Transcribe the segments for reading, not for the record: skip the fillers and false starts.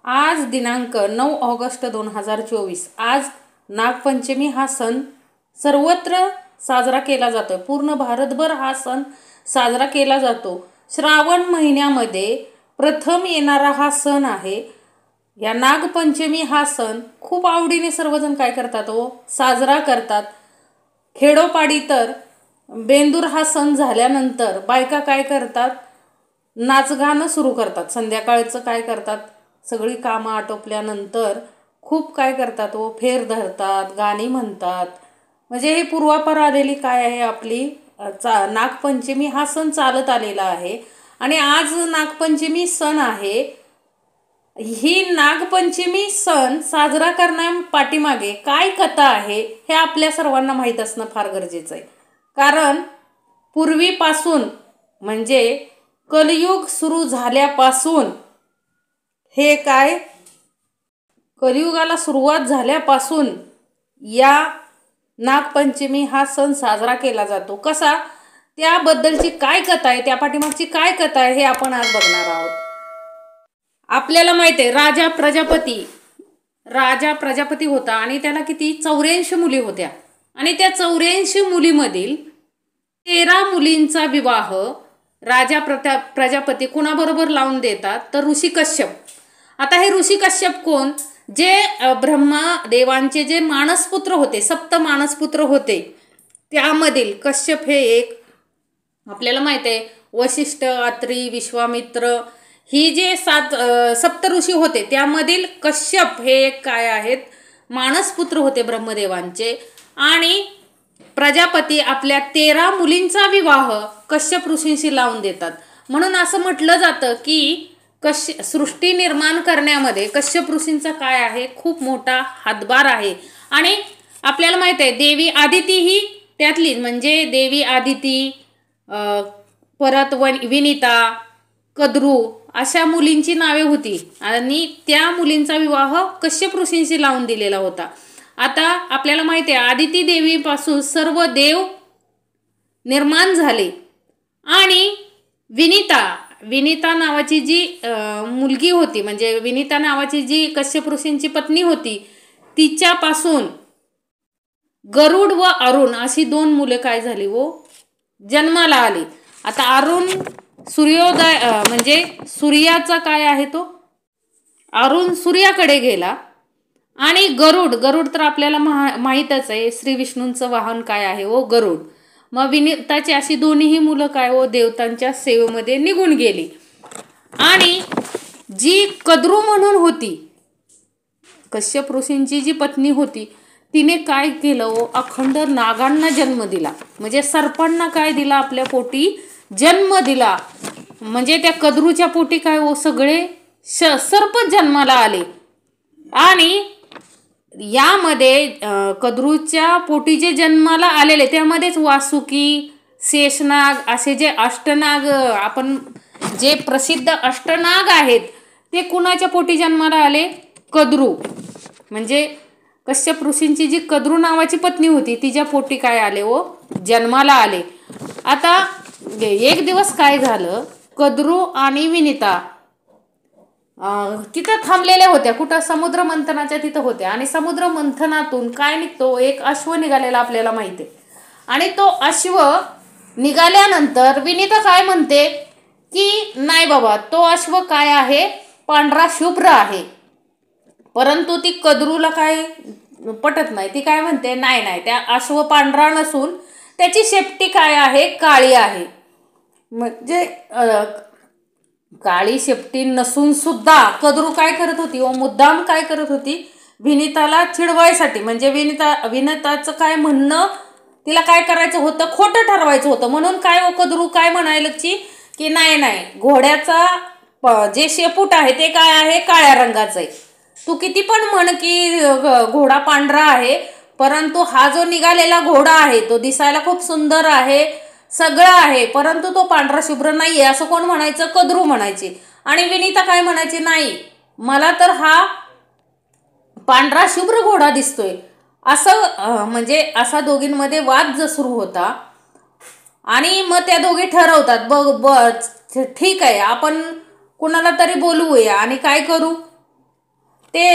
आज दिनांक 9 ऑगस्ट 2024। आज नागपंचमी हा सण सर्वत्र साजरा केला जातो। पूर्ण भारतभर हा सण साजरा केला जातो। श्रावण महिन्यामध्ये प्रथम येणारा हा सण आहे। या नागपंचमी हा सण खूप आवडीने सर्वजण काय करतात साजरा करतात। खेडोपाडी तर बेंदूर हा सण झाल्यानंतर बायका काय करतात, नाचगाणं सुरू करतात। संध्याकाळचं काय करतात, सगळी कामं आटोपल्यानंतर खूप काय करतात फेर धरतात, गाणी म्हणतात। म्हणजे ही पूर्वापार आलेली काय आहे आपली नागपंचमी हा सण चालत आलेला आहे। आणि आज नागपंचमी सण आहे। ही नागपंचमी सण साजरा करण्यापाठीमागे काय कथा आहे हे आपल्या सर्वांना माहीत असणं फार गरजेचं आहे। कारण पूर्वीपासून म्हणजे कलियुग सुरू झाल्यापासून हे काय कलियुगाला सुरुवात झाल्यापासून या नागपंचमी हा सण साजरा केला जातो। कसा, त्याबद्दलची काय कथा आहे, त्या पाठीमागची काय कथा आहे हे आपण आज बघणार आहोत। आपल्याला माहिती आहे राजा प्रजापती होता आणि त्याला किती 84 मुली होत्या। आणि त्या 84 मुलीमधील 13 मुलींचा विवाह राजा प्रजापती कुणाबरोबर लावून देतात, तर ऋषी कश्यप। आता हे ऋषी कश्यप कोण, जे ब्रह्मा देवांचे जे मानसपुत्र होते, सप्त मानसपुत्र होते, त्यामधील कश्यप हे एक। आपल्याला माहिती आहे वशिष्ठ, अत्री, विश्वामित्र ही जे सप्त ऋषी होते त्यामधील कश्यप हे एक काय आहेत, मानसपुत्र होते ब्रह्मदेवांचे। आणि प्रजापती आपल्या 13 मुलींचा विवाह कश्यप ऋषींशी लावून देतात। म्हणून असं म्हटलं जातं की सृष्टी निर्माण करण्यामध्ये कश्यप ऋषींचा काय आहे, खूप मोठा हातभार आहे। आणि आपल्याला माहिती आहे देवी आदिती ही त्यातली, म्हणजे देवी आदिती, परत विनिता, कद्रू अशा मुलींची नावे होती। आणि त्या मुलींचा विवाह कश्यप ऋषींशी लावून दिलेला होता। आता आपल्याला माहिती आहे आदिती देवीपासून सर्व देव निर्माण झाले। आणि विनिता नावाची जी मुलगी होती, म्हणजे विनिता नावाची जी कश्यप ऋषींची पत्नी होती, तिच्यापासून गरुड व अरुण अशी 2 मुले काय झाली जन्माला आली। आता अरुण सूर्योदय म्हणजे सूर्याचा काय आहे तो, अरुण सूर्याकडे गेला। आणि गरुड तर आपल्याला माहीतच आहे श्री विष्णूंचं वाहन काय आहे गरुड। मग विनिताची अशी दोन्हीही मुलं काय देवतांच्या सेवेमध्ये निघून गेली। आणि जी कद्रू म्हणून होती, कश्यप ऋषींची जी पत्नी होती, तिने काय केलं अखंड नागांना जन्म दिला। म्हणजे सर्पांना काय दिला, आपल्या पोटी जन्म दिला। म्हणजे त्या कद्रूच्या पोटी काय सगळे सर्प जन्माला आले। आणि यामध्ये कद्रूच्या पोटी जे जन्माला आलेले त्यामध्येच वासुकी, शेषनाग असे जे अष्टनाग, आपण जे प्रसिद्ध अष्टनाग आहेत ते कुणाच्या पोटी जन्माला आले, कद्रू। म्हणजे कश्यप ऋषींची जी कद्रू नावाची पत्नी होती तिच्या पोटी काय आले जन्माला आले। आता एक दिवस काय झालं, कद्रू आणि विनिता तिथं थांबलेल्या होत्या, कुठं समुद्र मंथनाच्या तिथं होत्या। आणि समुद्र मंथनातून काय निघतो, एक अश्व निघालेला आपल्याला माहिती आहे। आणि तो अश्व निघाल्यानंतर विनिता काय म्हणते की नाही बाबा, तो अश्व काय आहे, पांढरा शुभ्र आहे। परंतु ती कद्रूला काय पटत नाही, ती काय म्हणते नाही, त्या अश्व पांढरा नसून त्याची शेपटी काय आहे, काळी आहे। म्हणजे काळी शेपटी नसून सुद्धा कद्रू काय करत होती मुद्दाम काय करत होती, विनिताला चिडवायसाठी। म्हणजे विनिताचं काय म्हणणं, तिला काय करायचं होतं, खोटं ठरवायचं होतं। म्हणून काय कद्रू काय म्हणायला की नाही, घोड्याचा जे शेपूट आहे ते काय आहे, काळ्या रंगाचं आहे। तू किती पण म्हण की घोडा पांढरा आहे, परंतु हा जो निघालेला घोडा आहे तो दिसायला खूप सुंदर आहे, सगळं आहे, परंतु तो पांढरा शुभ्र नाहीये असं कोण म्हणायचं, कद्रू म्हणायची। आणि विनिता काय म्हणायची, नाही मला तर हा पांढरा शुभ्र घोडा दिसतोय असं। म्हणजे असा दोघींमध्ये वाद जो सुरू होता। आणि मग त्या दोघी ठरवतात बघ ठीक आहे, आपण कुणाला तरी बोलवूया आणि काय करू, ते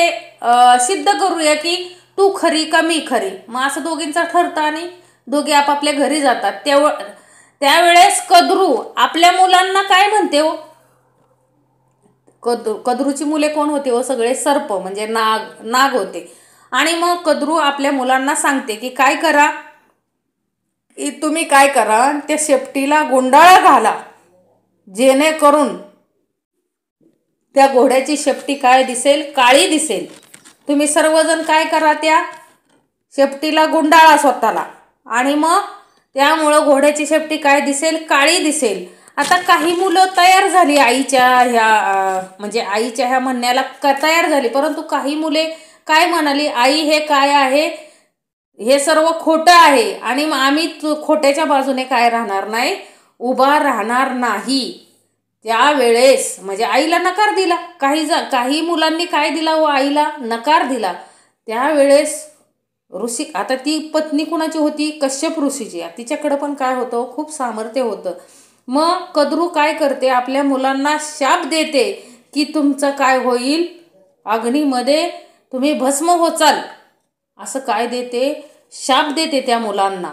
सिद्ध करूया की तू खरी का मी खरी. मग असं दोघींचं ठरतं आणि दोघे आपापल्या घरी जातात. त्यावेळेस कद्रू आपल्या मुलांना काय म्हणते हो. कद्रूची मुले कोण होते हो, सगळे सर्प म्हणजे नाग होते. आणि मग कद्रू आपल्या मुलांना सांगते की काय करा, की तुम्ही काय करा, त्या शेपटीला गुंडाळा घाला, जेणेकरून त्या घोड्याची शेपटी काय दिसेल, काळी दिसेल. तुम्ही सर्वजण काय करा, त्या शेपटीला गुंडाळा स्वतःला, आणि मग त्यामुळं घोड्याची शेपटी काय दिसेल, काळी दिसेल. आता काही मुलं तयार झाली आईच्या ह्या म्हणण्याला तयार झाली, परंतु काही मुले काय म्हणाली, आई हे काय आहे, हे सर्व खोटं आहे आणि आम्ही खोट्याच्या बाजूने काय राहणार नाही, उभा राहणार नाही. त्यावेळेस म्हणजे आईला नकार दिला. काही मुलांनी काय दिला व आईला नकार दिला. त्यावेळेस ऋषी, आता ती पत्नी कुणाची होती, कश्यप ऋषीची. तिच्याकडं पण काय होतं, खूप सामर्थ्य होतं. मग कद्रू काय करते, आपल्या मुलांना शाप देते की तुमचं काय होईल, अग्नीमध्ये तुम्ही भस्म होचाल, असं काय देते, शाप देते त्या मुलांना.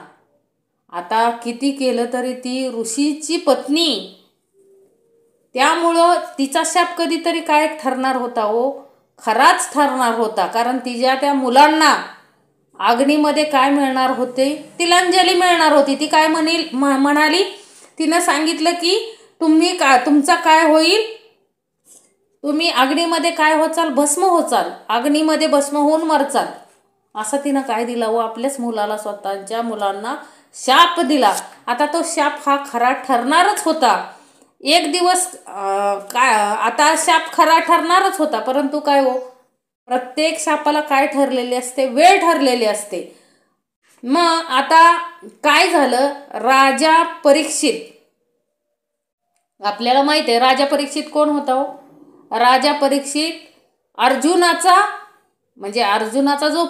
आता किती केलं तरी ती ऋषीची पत्नी, त्यामुळं तिचा शाप कधीतरी काय ठरणार होता हो, खराच ठरणार होता. कारण तिच्या त्या मुलांना अग्नीमध्ये काय मिळणार होते, तिलांजली मिळणार होती. ती काय म्हणाली, तिनं सांगितलं की तुमचा काय होईल, तुम्ही अग्नीमध्ये काय होचाल, भस्म होचाल, अग्नीमध्ये भस्म होऊन मरचाल, असं तिनं काय दिला व आपल्याच मुलाला, स्वतःच्या मुलांना शाप दिला. आता तो शाप हा खरा ठरणारच होता. एक दिवस आता शाप खरा ठरणारच होता, परंतु काय हो, प्रत्येक शापाला काय ठरलेले असते, वेळ ठरलेली असते. मग आता काय झालं, राजा परीक्षित, आपल्याला माहिती आहे राजा परीक्षित कोण होता हो. राजा परीक्षित अर्जुनाचा जो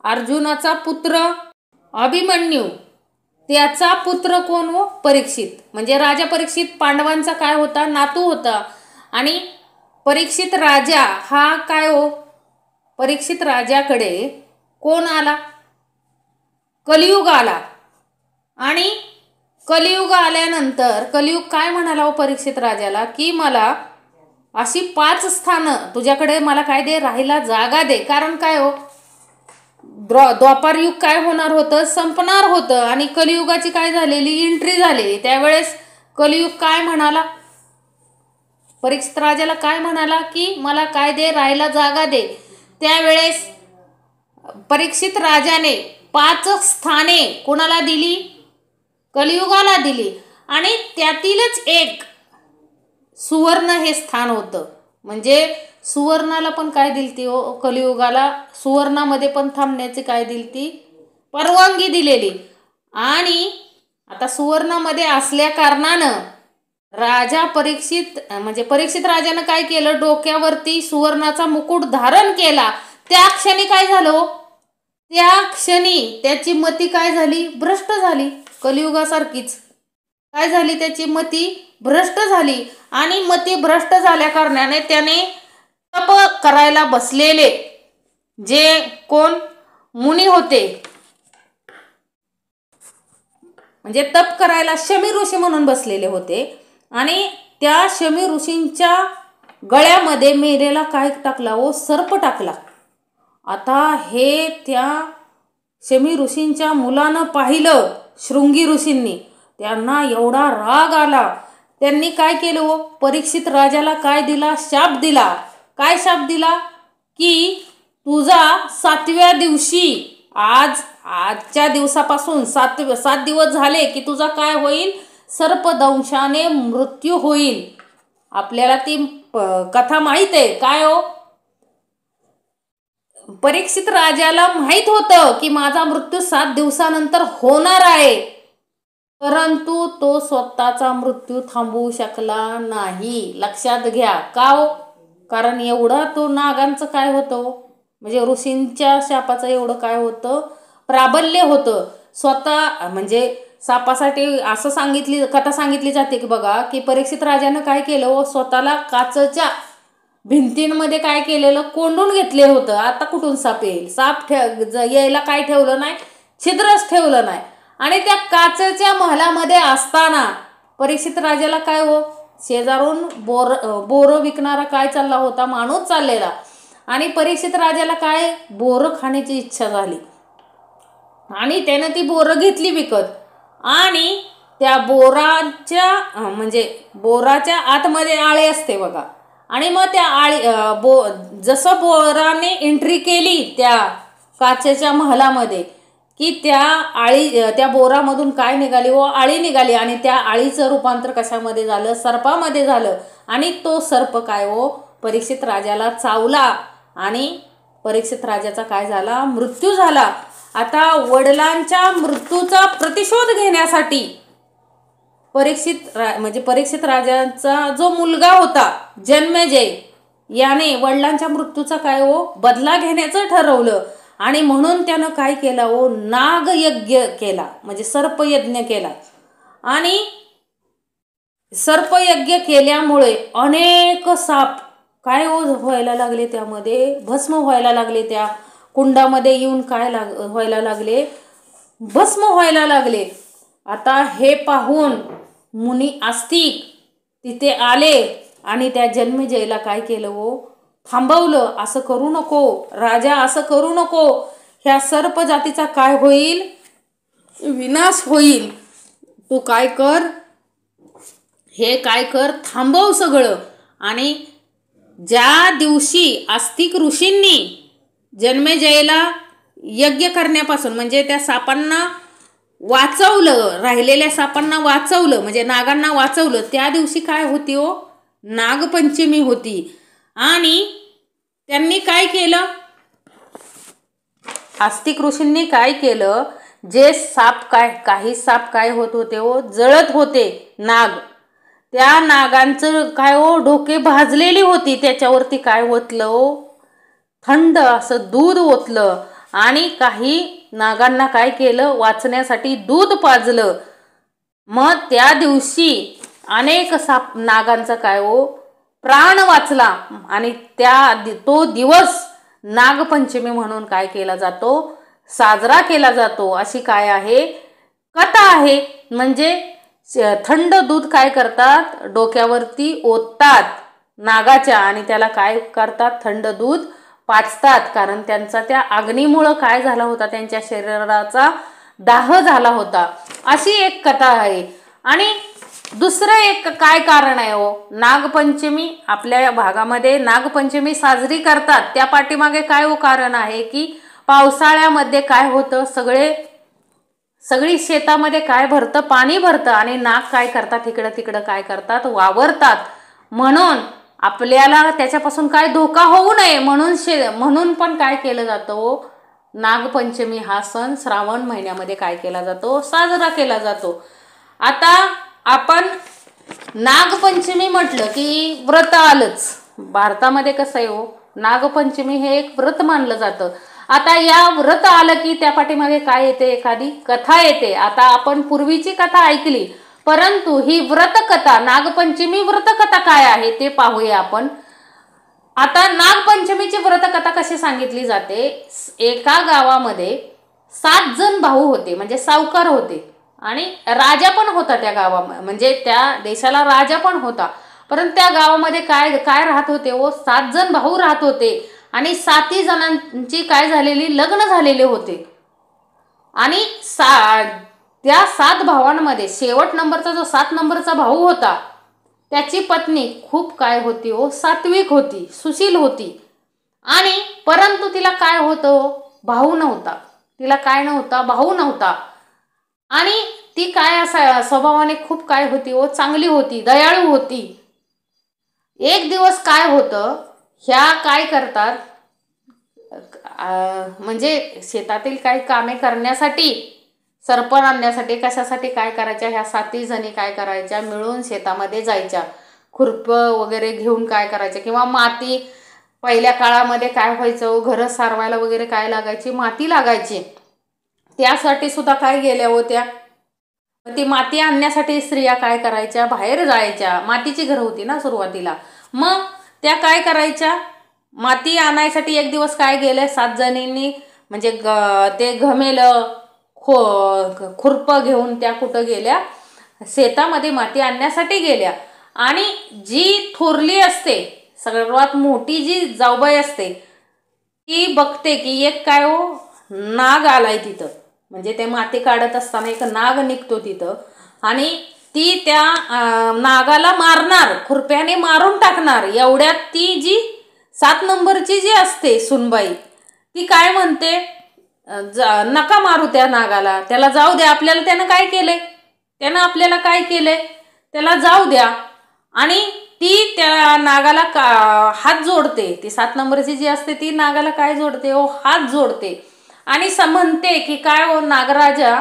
अर्जुनाचा पुत्र अभिमन्यू, त्याचा पुत्र कोण हो, परीक्षित. म्हणजे राजा परीक्षित पांडवांचा काय होता, नातू होता. आणि परीक्षित राजा हा काय हो, परीक्षित राजाकडे कोण आला, कलियुग आला. आणि कलियुग आल्यानंतर कलियुग काय म्हणाला हो परीक्षित राजाला, की मला अशी 5 स्थानं तुझ्याकडे मला काय दे, राहायला जागा दे. कारण काय हो, द्वापार युग काय होणार होतं, संपणार होतं आणि कलियुगाची काय झालेली, एंट्री झालेली. त्यावेळेस कलियुग काय म्हणाला, परीक्षित राजाला काय म्हणाला, की मला काय दे, राहायला जागा दे. त्यावेळेस परीक्षित राजाने 5 स्थाने कोणाला दिली, कलियुगाला दिली. आणि त्यातीलच एक सुवर्ण हे स्थान होतं. म्हणजे सुवर्णाला पण काय दिलती हो, कलियुगाला सुवर्णामध्ये पण थांबण्याची काय दिलती, परवानगी दिलेली. आणि आता सुवर्णामध्ये असल्या कारणानं राजा परीक्षित राजानं काय केलं, डोक्यावरती सुवर्णाचा मुकुट धारण केला. त्या क्षणी काय झालं, त्या क्षणी त्याची मती काय झाली, भ्रष्ट झाली. कलियुगासारखीच काय झाली, त्याची मती भ्रष्ट झाली. आणि मती भ्रष्ट झाल्या कारणाने त्याने तप करायला बसलेले जे कोण मुनी होते, म्हणजे तप करायला शमी ऋषी म्हणून बसलेले होते. आणि त्या शमी ऋषींच्या गळ्यामध्ये मेलेला काय टाकला हो, सर्प टाकला. आता हे त्या शमी ऋषींच्या मुलानं पाहिलं, शृंगी ऋषींनी, त्यांना एवढा राग आला. त्यांनी काय केलं हो, परीक्षित राजाला काय दिला, शाप दिला. काय शाप दिला, की तुझा 7व्या दिवशी, आजच्या दिवसापासून 7 दिवस झाले की तुझा काय होईल, सर्पदंशाने मृत्यू होईल. आपल्याला ती कथा माहित आहे. काय हो, परीक्षित राजाला माहित होतं की माझा मृत्यू 7 दिवसानंतर होणार आहे, परंतु तो स्वतःचा मृत्यू थांबवू शकला नाही. लक्षात घ्या. का हो, कारण एवढा तो नागांचं काय होतं, म्हणजे ऋषींच्या शापाचं एवढं काय होतं, प्राबल्य होतं. स्वतः म्हणजे सापासाठी असं कथा सांगितली जाते की बघा, की परीक्षित राजानं काय केलं, स्वतःला काचच्या भिंतींमध्ये काय केलेलं, कोंडून घेतले होतं. आता कुठून साप येईल? साप यायला काय ठेवलं नाही, छिद्रच ठेवलं नाही. आणि त्या काचेच्या महलामध्ये असताना परीक्षित राजाला काय हो, शेजारून बोरं विकणारा काय चालला होता, माणूस चाललेला. आणि परीक्षित राजाला काय, बोरं खाण्याची इच्छा झाली आणि त्यानं ती बोरं घेतली विकत. आणि त्या बोराच्या म्हणजे बोराच्या आतमध्ये आळे असते बघा. आणि मग त्या जसं बोराने एंट्री केली त्या काचेच्या महलामध्ये की त्या बोरामधून काय निघाली, व आळी निघाली. आणि त्या आळीचं रूपांतर कशामध्ये झालं, सर्पामध्ये झालं. आणि तो सर्प काय हो, परीक्षित राजाला चावला आणि परीक्षित राजाचा काय झाला, मृत्यू झाला. आता वडिलांच्या मृत्यूचा प्रतिशोध घेण्यासाठी परीक्षित राजाचा जो मुलगा होता जन्मेजय, याने वडिलांच्या मृत्यूचा काय हो, बदला घेण्याचं ठरवलं. आणि म्हणून त्यानं काय केलं हो, नागयज्ञ केला, म्हणजे सर्पयज्ञ केला. आणि सर्पयज्ञ केल्यामुळे अनेक साप काय हो व्हायला लागले, त्यामध्ये भस्म व्हायला लागले. त्या कुंडामध्ये येऊन काय व्हायला लागले, भस्म व्हायला लागले. आता हे पाहून मुनी आस्तिक तिथे आले आणि त्या जन्मेजयला काय केलं हो, थांबवलं. असं करू नको राजा, असं करू नको. ह्या सर्प जातीचा काय होईल, विनाश होईल. तू काय कर, हे काय कर, थांबव सगळं. आणि ज्या दिवशी आस्तिक ऋषींनी जन्मेजयला यज्ञ करण्यापासून, म्हणजे त्या सापांना वाचवलं, राहिलेल्या सापांना वाचवलं, म्हणजे नागांना वाचवलं, त्या दिवशी काय होती हो, नागपंचमी होती. आणि त्यांनी काय केलं, आस्तिक ऋषींनी काय केलं, जे साप काही साप काय होत होते हो, जळत होते नाग. त्या नागांचं काय हो, डोके भाजलेली होती. त्याच्यावरती काय ओतलं हो, थंड असं दूध ओतलं. आणि काही नागांना काय केलं, वाचण्यासाठी दूध पाजलं. मग त्या दिवशी अनेक साप नागांचा काय हो, प्राण वाचला. आणि तो दिवस नागपंचमी म्हणून काय केला जातो, साजरा केला जातो. अशी काय आहे, कथा आहे. म्हणजे थंड दूध काय करतात, डोक्यावरती ओततात नागाच्या, आणि त्याला काय करतात, थंड दूध पाजतात. कारण त्यांचा त्या अग्नीमुळं काय झाला होता, त्यांच्या शरीराचा दाह झाला होता. अशी एक कथा आहे. आणि दुसरं एक काय कारण आहे हो, नागपंचमी आपल्या भागामध्ये नागपंचमी साजरी करतात. त्या पाठीमागे काय हो कारण आहे की पावसाळ्यामध्ये काय होतं, सगळी शेतामध्ये काय भरतं, पाणी भरतं. आणि नाग काय करतात, इकडं तिकडं काय करतात, वावरतात. म्हणून आपल्याला त्याच्यापासून काय धोका होऊ नये म्हणून पण काय केलं जातं हो, नागपंचमी हा सण श्रावण महिन्यामध्ये काय केला जातो, साजरा केला जातो. आता आपण नागपंचमी म्हटलं की व्रत आलंच. भारतामध्ये कसं आहे हो, नागपंचमी हे एक व्रत मानलं जातं. आता या व्रत आलं की त्या पाठीमागे काय येते, एखादी कथा येते. आता आपण पूर्वीची कथा ऐकली, परंतु ही व्रतकथा, नागपंचमी व्रतकथा काय आहे ते पाहूया आपण. आता नागपंचमीची व्रतकथा कशी सांगितली जाते, एका गावामध्ये 7 जण भाऊ होते, म्हणजे सावकार होते. आणि राजा पण होता त्या गावामध्ये, म्हणजे त्या देशाला राजा पण होता. परंतु त्या गावामध्ये काय काय राहत होते हो, 7 जण भाऊ राहत होते. आणि 7 जणांची काय झालेली, लग्न झालेले होते. आणि त्या 7 भावांमध्ये शेवट नंबरचा जो 7 नंबरचा भाऊ होता, त्याची पत्नी खूप काय होती हो, सात्विक होती, सुशील होती. आणि परंतु तिला काय होतं, भाऊ नव्हता. तिला काय नव्हता, भाऊ नव्हता. आणि ती काय स्वभावाने खूप काय होती हो, चांगली होती, दयाळू होती. एक दिवस काय होतं, ह्या काय करतात, म्हणजे शेतातील काही कामे करण्यासाठी, सरपण आणण्यासाठी, कशासाठी काय करायच्या, ह्या 7 जणी काय करायच्या, मिळून शेतामध्ये जायच्या. खुरपं वगैरे घेऊन काय करायच्या, किंवा माती, पहिल्या काळामध्ये काय व्हायचं, घरं सारवायला वगैरे काय लागायची, माती लागायची. त्यासाठी सुद्धा काय गेल्या होत्या, ती माती आणण्यासाठी स्त्रिया काय करायच्या, बाहेर जायच्या. मातीची घरं होती ना सुरुवातीला. मग त्या काय करायच्या, माती आणायसाठी एक दिवस काय गेले 7 जणींनी, म्हणजे ते घमेलं खुरपं घेऊन त्या कुठं गेल्या, शेतामध्ये माती आणण्यासाठी गेल्या. आणि जी थोरली असते, सर्वात मोठी जी जाऊबाई असते, ती बघते की एक काय हो नाग आलाय तिथं, म्हणजे ते माती काढत असताना एक नाग निघतो तिथं, आणि ती त्या नागाला मारणार, खुरप्याने मारून टाकणार. एवढ्यात ती जी 7 नंबरची जी असते सुनबाई, ती काय म्हणते, नका मारू त्या नागाला, त्याला जाऊ द्या, आपल्याला त्यानं काय केलंय, त्यानं आपल्याला काय केलंय, त्याला जाऊ द्या. आणि ती त्या नागाला हात जोडते. ती 7 नंबरची जी असते ती नागाला काय जोडते हो, हात जोडते. आणि म्हणते की काय हो नागराजा,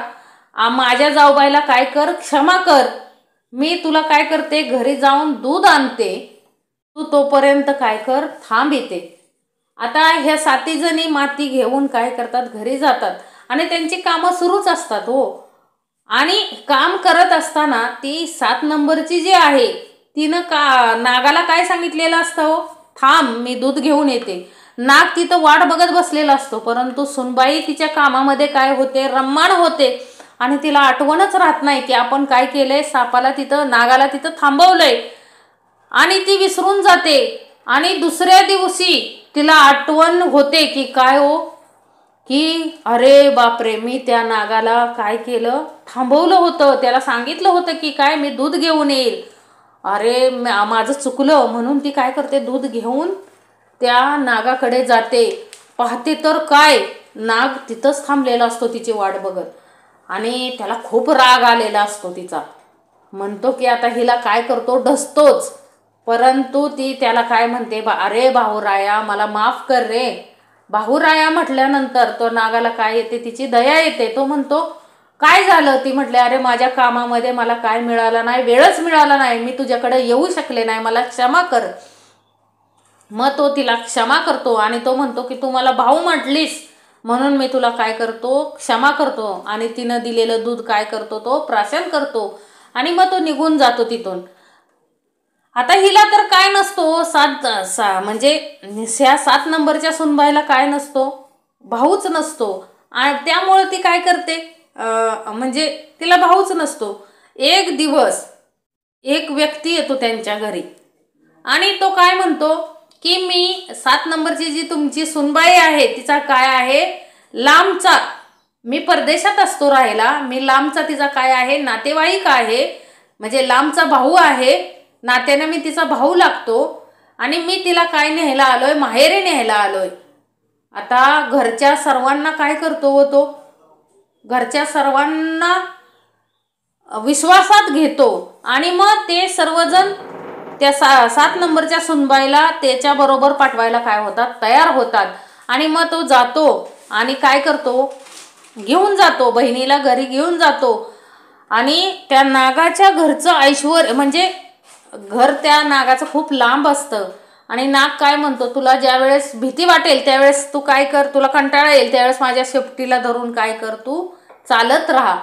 माझ्या जाऊबाईला काय कर, क्षमा कर, मी तुला काय करते, घरी जाऊन दूध आणते, तू तोपर्यंत काय कर, थांब येते. आता ह्या 7 जणी माती घेऊन काय करतात, घरी जातात आणि त्यांची कामं सुरूच असतात हो. आणि काम करत असताना ती 7 नंबरची जी आहे तिनं नागाला काय सांगितलेलं असतं हो, थांब मी दूध घेऊन येते. नाग तिथं वाट बघत बसलेला असतो, परंतु सुनबाई तिच्या कामामध्ये काय होते, रम्माण होते. आणि तिला आठवणच राहत नाही की आपण काय केलंय, सापाला तिथं, नागाला तिथं थांबवलंय. आणि ती विसरून जाते. आणि दुसऱ्या दिवशी तिला आठवण होते की काय हो, की अरे बापरे, मी त्या नागाला काय केलं, थांबवलं होतं, त्याला सांगितलं होतं की काय मी दूध घेऊन येईल, अरे माझं चुकलं. म्हणून ती काय करते, दूध घेऊन त्या नागाकडे जाते. पाहते तर काय, नाग तिथंच थांबलेला असतो तिची वाट बघत. आणि त्याला खूप राग आलेला असतो तिचा. म्हणतो की आता हिला काय करतो, ढसतोच. परंतु ती त्याला काय म्हणते, अरे भाऊराया मला माफ कर रे. भाऊराया म्हटल्यानंतर तो नागाला काय येते, तिची दया येते. तो म्हणतो काय झालं, ती म्हटले अरे माझ्या कामामध्ये मला काय मिळालं नाही, वेळच मिळाला नाही, मी तुझ्याकडे येऊ शकले नाही, मला क्षमा कर. मग तो तिला क्षमा करतो आणि तो म्हणतो की तू मला भाऊ म्हटलीस म्हणून मी तुला काय करतो, क्षमा करतो. आणि तिनं दिलेलं दूध काय करतो, तो प्राशन करतो आणि मग तो निघून जातो तिथून. आता हिला तर काय नसतो, म्हणजे ह्या 7 नंबरच्या सुनबाईला काय नसतो, भाऊच नसतो. आणि त्यामुळे ती काय करते, म्हणजे तिला भाऊच नसतो. एक दिवस एक व्यक्ती येतो त्यांच्या घरी आणि तो काय म्हणतो की मी 7 नंबरची जी तुमची सुनबाई आहे तिचा काय आहे, लांबचा, मी परदेशात असतो राहायला, मी लांबचा तिचा काय आहे, नातेवाईक आहे, म्हणजे लांबचा भाऊ आहे, नात्याने मी तिचा भाऊ लागतो. आणि मी तिला काय न्यायला आलोय, माहेरी न्यायला आलोय. आता घरच्या सर्वांना काय करतो हो तो, घरच्या सर्वांना विश्वासात घेतो. आणि मग ते सर्वजण त्या 7 नंबरच्या सुनबाईला त्याच्याबरोबर पाठवायला काय होतात, तयार होतात. आणि मग तो जातो आणि काय करतो, घेऊन जातो, बहिणीला घरी घेऊन जातो. आणि त्या नागाच्या घरचं ऐश्वर्य, म्हणजे घर त्या नागाचं खूप लांब असतं. आणि नाग काय म्हणतो, तुला ज्या वेळेस भीती वाटेल त्यावेळेस तू काय कर, तुला कंटाळा येईल त्यावेळेस माझ्या शेपटीला धरून काय कर, तू चालत राहा.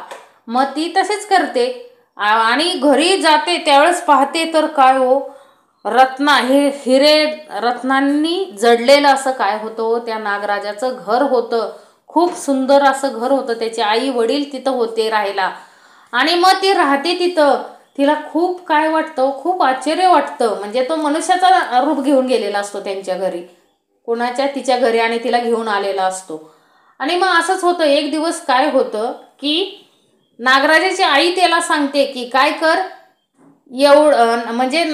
मग ती तसेच करते. आणि घरी जाते त्यावेळेस पाहते तर काय हो, हिरे रत्नांनी जडलेलं असं काय होतं, त्या नागराजाचं घर होतं. खूप सुंदर असं घर होतं. त्याचे आई वडील तिथं होते राहायला. आणि मग ती राहते तिथं. तिला खूप काय वाटतं, खूप आश्चर्य वाटतं. म्हणजे तो मनुष्याचा रूप घेऊन गेलेला असतो त्यांच्या घरी, कोणाच्या तिच्या घरी, आणि तिला घेऊन आलेला असतो. आणि मग असंच होतं. एक दिवस काय होतं की नागराजाची आई त्याला सांगते की काय कर, एवढं म्हणजे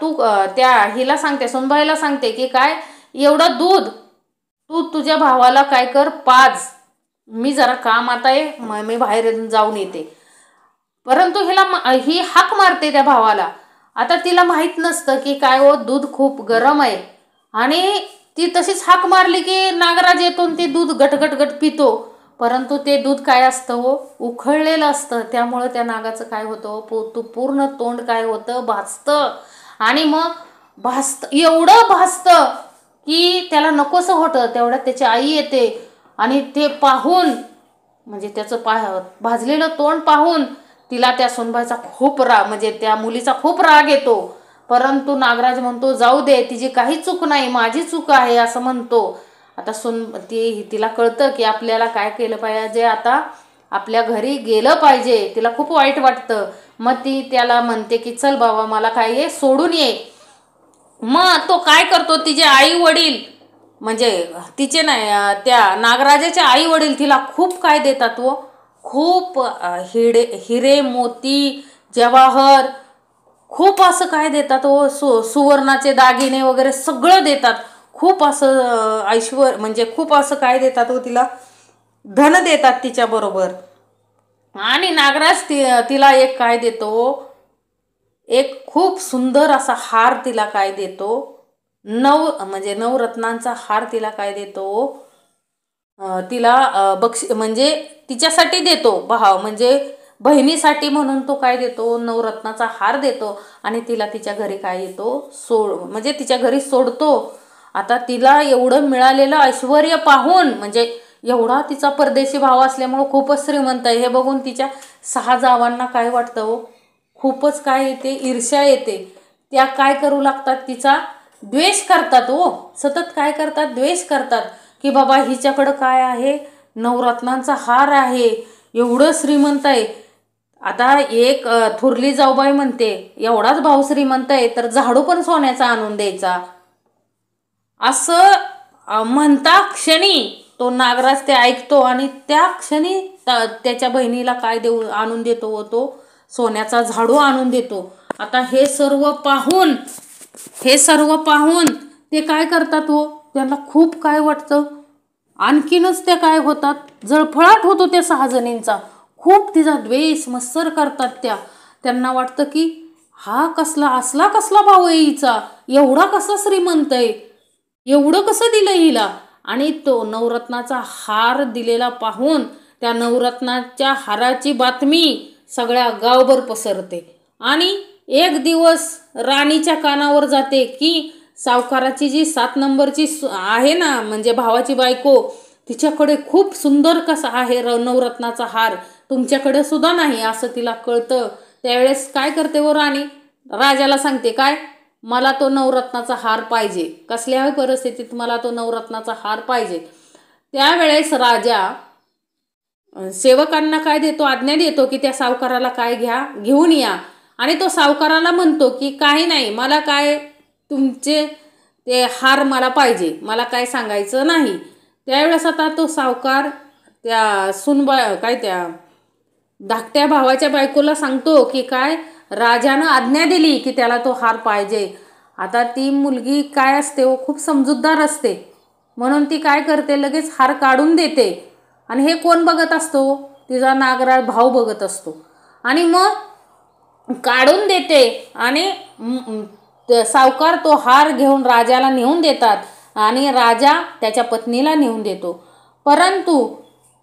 तू त्या हिला सांगते, सुनबाईला सांगते की काय, एवढं दूध तू तुझ्या भावाला काय कर, पाज, मी जरा काम आता आहे, मी बाहेर जाऊन येते. परंतु ही हाक मारते त्या भावाला. आता तिला माहीत नसतं की काय हो, दूध खूप गरम आहे. आणि ती तशीच हाक मारली की नागराज येतो, ते दूध गटगटगट पितो. परंतु ते दूध काय असतं हो, उखळलेलं असतं. त्यामुळं त्या नागाचं काय होतं, पूर्ण तोंड काय होतं, भाजतं. आणि मग एवढं भाजतं की त्याला नकोसं होतं. तेवढ्यात त्याची आई येते आणि ते पाहून, म्हणजे त्याचं भाजलेलं तोंड पाहून तिला त्या सुनबाईचा खूप राग, म्हणजे त्या मुलीचा खूप राग येतो. परंतु नागराज म्हणतो जाऊ दे, तिची काही चूक नाही, माझी चूक आहे असं म्हणतो. आता तिला कळतं की आपल्याला काय केलं पाहिजे, आता आपल्या घरी गेलं पाहिजे. तिला खूप वाईट वाटतं. मग ती त्याला म्हणते की चल बाबा मला काय ये सोडून ये. मग तो काय करतो, तिचे आई वडील म्हणजे तिचे नाही त्या नागराजाचे आई वडील तिला खूप काय देतात व खूप हिरे मोती जवाहर खूप असं काय देतात व सुवर्णाचे दागिने वगैरे सगळं देतात. खूप असं म्हणजे खूप असं काय देतात व तिला धन देतात तिच्याबरोबर. आणि नागराज तिला एक काय देतो, एक खूप सुंदर असा हार तिला काय देतो, म्हणजे नवरत्नांचा हार तिला काय देतो, तिला म्हणजे तिच्यासाठी देतो, म्हणजे बहिणीसाठी म्हणून तो काय देतो, नवरत्नाचा हार देतो. आणि तिला तिच्या घरी काय येतो म्हणजे तिच्या घरी सोडतो. आता तिला एवढं मिळालेलं ऐश्वर्य पाहून, म्हणजे एवढा तिचा परदेशी भाव असल्यामुळं खूपच श्रीमंत आहे हे बघून तिच्या 6 जावांना काय वाटतं हो, खूपच काय येते, ईर्ष्या येते. त्या काय करू लागतात, तिचा द्वेष करतात हो, सतत काय करतात, द्वेष करतात की बाबा हिच्याकडं काय आहे, नवरत्नांचा हार आहे, एवढं श्रीमंत आहे. आता एक थोरली जाऊबाई म्हणते एवढाच भाऊ श्रीमंत आहे तर झाडू पण सोन्याचा आणून द्यायचा. असं म्हणता क्षणी तो नागराज ते ऐकतो आणि त्या क्षणी त्याच्या बहिणीला काय आणून देतो व तो सोन्याचा झाडू आणून देतो. आता हे सर्व पाहून ते काय करतात हो, त्यांना खूप काय वाटतं, आणखीनच ते काय होतात, जळफळाट होतो त्या 6 जणींचा. खूप तिचा द्वेष मत्सर करतात. त्यांना वाटतं की हा कसला भाऊ आहे हिचा, एवढा कसा श्रीमंत आहे, एवढं कसं दिलं हिला. आणि तो नवरत्नाचा हार दिलेला पाहून त्या नवरत्नाच्या हाराची बातमी सगळ्या गावभर पसरते. आणि एक दिवस राणीच्या कानावर जाते की सावकाराची जी 7 नंबरची आहे ना, म्हणजे भावाची बायको, तिच्याकडे खूप सुंदर कसा आहे नवरत्नाचा हार, तुमच्याकडे सुद्धा नाही असं तिला कळतं. त्यावेळेस काय करते व राणी, राजाला सांगते काय, मला तो नवरत्नाचा हार पाहिजे, कसल्याही परिस्थितीत मला तो नवरत्नाचा हार पाहिजे. त्यावेळेस राजा सेवकांना काय देतो, आज्ञा देतो की त्या सावकाराला काय घेऊन या. आणि तो सावकाराला म्हणतो की काही नाही, मला काय तुमचे ते हार मला पाहिजे, मला काय सांगायचं नाही. त्यावेळेस आता तो सावकार त्या त्या धाकट्या भावाच्या बायकोला सांगतो की काय राजानं आज्ञा दिली की त्याला तो हार पाहिजे. आता ती मुलगी काय असते व खूप समजूतदार असते, म्हणून ती काय करते, लगेच हार काढून देते. आणि हे कोण बघत असतो, तिचा नागराज भाऊ बघत असतो. आणि मग काढून देते आणि सावकार तो हार घेऊन राजाला नेऊन देतात आणि राजा त्याच्या पत्नीला नेऊन देतो. परंतु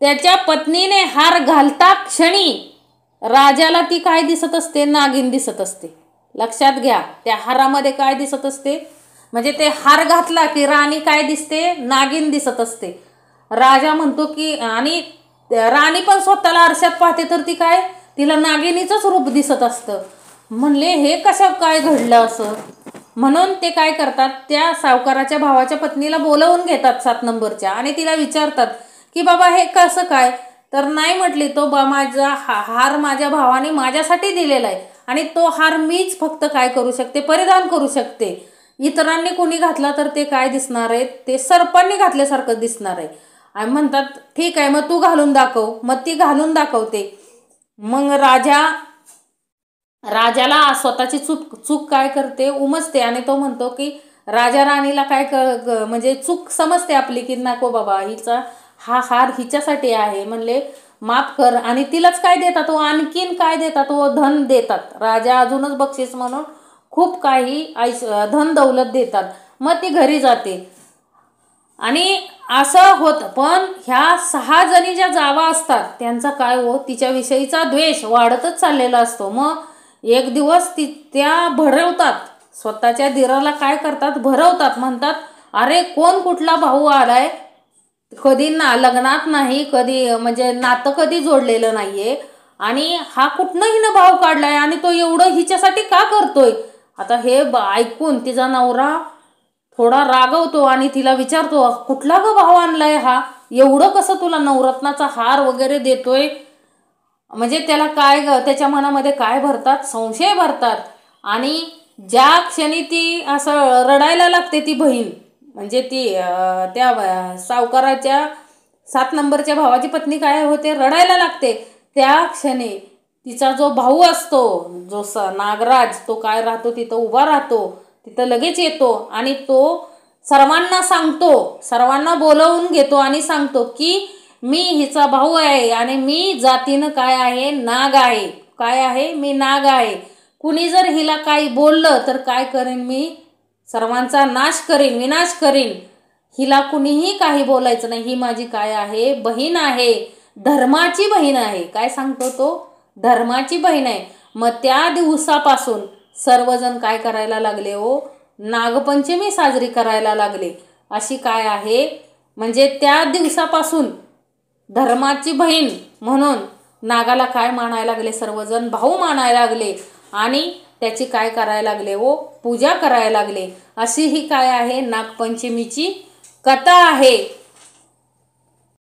त्याच्या पत्नीने हार घालता क्षणी राजाला ती काय दिसत असते, नागिन दिसत असते. लक्षात घ्या, त्या हारामध्ये काय दिसत असते, म्हणजे ते हार घातला की राणी काय दिसते, नागिन दिसत असते. राजा म्हणतो की, आणि राणी पण स्वतःला आरशात पाहते तर ती काय, तिला नागिनीचंच रूप दिसत असतं. म्हणले हे कसं काय घडलं असं, म्हणून ते काय करतात, त्या सावकाराच्या भावाच्या पत्नीला बोलवून घेतात 7 नंबरच्या आणि तिला विचारतात की बाबा हे कसं काय. तर नाही म्हटली, तो माझा हार माझ्या भावाने माझ्यासाठी दिलेला आहे आणि तो हार मीच फक्त काय करू शकते, परिधान करू शकते. इतरांनी कोणी घातला तर ते काय दिसणार आहे, ते सर्पांनी घातल्यासारखं दिसणार आहे. आणि म्हणतात ठीक आहे, मग तू घालून दाखव. मग ती घालून दाखवते. मग राजाला स्वतःची चूक काय करते, उमजते आणि तो म्हणतो की राजा राणीला काय म्हणजे चूक समजते आपली की नको बाबा, हिचा हा हार हिच्यासाठी आहे, म्हणले माफ कर. आणि तिलाच काय देतात व आणखीन काय देतात व धन देतात. राजा अजूनच बक्षीस म्हणून खूप काही धन दौलत देतात. मग ती घरी जाते आणि असं होतं. पण ह्या 6 जणी ज्या जावा असतात त्यांचा काय हो, तिच्याविषयीचा द्वेष वाढतच चाललेला असतो. मग एक दिवस त्या भरवतात, स्वतःच्या दिराला काय करतात, भरवतात. म्हणतात अरे कोण कुठला भाऊ आलाय, कधी लग्नात नाही, कधी म्हणजे नातं कधी जोडलेलं नाहीये, आणि हा कुठनं हिनं भाव काढलाय आणि तो एवढं हिच्यासाठी का करतोय. आता हे ऐकून तिचा नवरा थोडा रागवतो आणि तिला विचारतो, कुठला ग भाव आणलाय हा, एवढं कसं तुला नवरत्नाचा हार वगैरे देतोय. म्हणजे त्याला काय त्याच्या मनामध्ये काय भरतात, संशय भरतात. आणि ज्या क्षणी ती असं रडायला लागते ती बहीण, म्हणजे ती त्या सावकाराच्या 7 नंबरच्या भावाची पत्नी काय होते, रडायला लागते. त्या क्षणी तिचा जो भाऊ असतो, जो नागराज, तो काय राहतो तिथं उभा राहतो, तिथं लगेच येतो आणि तो सर्वांना सांगतो, सर्वांना बोलवून घेतो आणि सांगतो की मी हिचा भाऊ आहे आणि मी जातीनं काय आहे, नाग आहे. काय आहे, मी नाग आहे. कुणी जर हिला काही बोललं तर काय करेन मी, सर्वांचा नाश करीन, विनाश करीन. हिला कुणीही काही बोलायचं नाही. ही माझी काय आहे, बहीण आहे, धर्माची बहीण आहे. काय सांगतो तो, धर्माची बहीण आहे. मग त्या दिवसापासून सर्वजण काय करायला लागले हो, नागपंचमी साजरी करायला लागले. अशी काय आहे, म्हणजे त्या दिवसापासून धर्माची बहीण म्हणून नागाला काय मानायला लागले, सर्वजण भाऊ मानायला लागले आणि त्याची काय करायला लागले हो, पूजा करायला लागले. अशी ही काय आहे, नागपंचमीची कथा आहे.